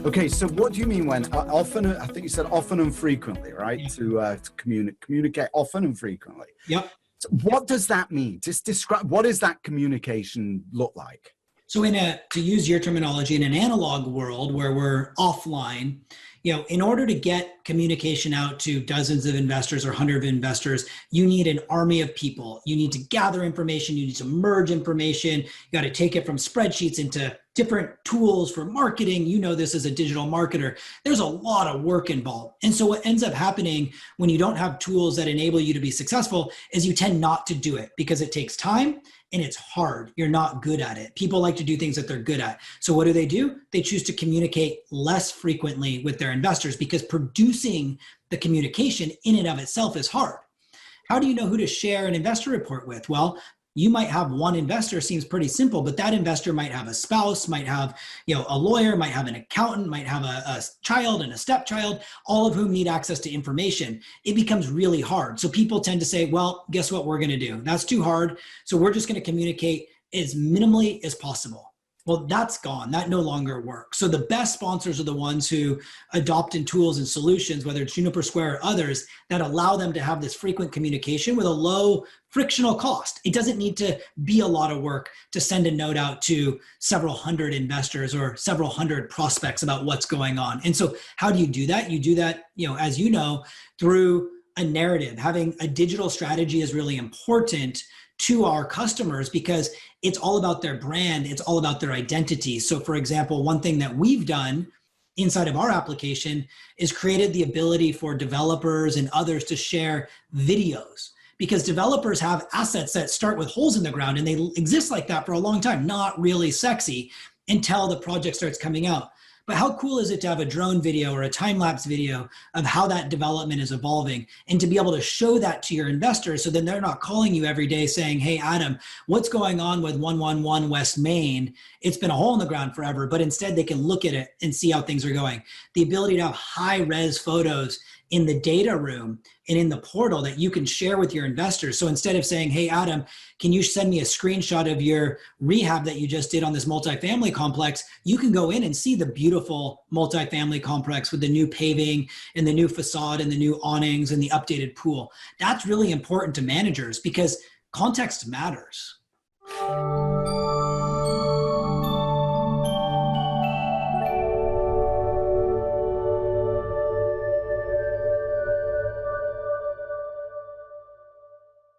Okay, so what do you mean when often? I think you said often and frequently, right? Yeah. To communicate often and frequently. Yep. So what does that mean? Just describe, what does that communication look like? So to use your terminology, in an analog world where we're offline, in order to get communication out to dozens of investors or hundreds of investors, you need an army of people. You need to gather information. You need to merge information. You got to take it from spreadsheets into different tools for marketing. You know this as a digital marketer. There's a lot of work involved. And so what ends up happening when you don't have tools that enable you to be successful is you tend not to do it because it takes time and it's hard. You're not good at it. People like to do things that they're good at. So what do? They choose to communicate less frequently with their investors because producing the communication in and of itself is hard. How do you know who to share an investor report with? Well, you might have one investor, seems pretty simple, but that investor might have a spouse, might have a lawyer, might have an accountant, might have a child and a stepchild, all of whom need access to information. It becomes really hard. So people tend to say, well, guess what we're going to do? That's too hard. So we're just going to communicate as minimally as possible. Well, that's gone. That no longer works. So the best sponsors are the ones who adopt in tools and solutions, whether it's Juniper Square or others, that allow them to have this frequent communication with a low frictional cost. It doesn't need to be a lot of work to send a note out to several hundred investors or several hundred prospects about what's going on. And so how do you do that? You do that, as you know, through a narrative. Having a digital strategy is really important to our customers because it's all about their brand. It's all about their identity. So for example, one thing that we've done inside of our application is created the ability for developers and others to share videos because developers have assets that start with holes in the ground and they exist like that for a long time, not really sexy until the project starts coming out. But how cool is it to have a drone video or a time-lapse video of how that development is evolving and to be able to show that to your investors so then they're not calling you every day saying, hey, Adam, what's going on with 111 West Main? It's been a hole in the ground forever, but instead they can look at it and see how things are going. The ability to have high-res photos in the data room and in the portal that you can share with your investors. So instead of saying, hey, Adam, can you send me a screenshot of your rehab that you just did on this multifamily complex? You can go in and see the beautiful multifamily complex with the new paving and the new facade and the new awnings and the updated pool. That's really important to managers because context matters.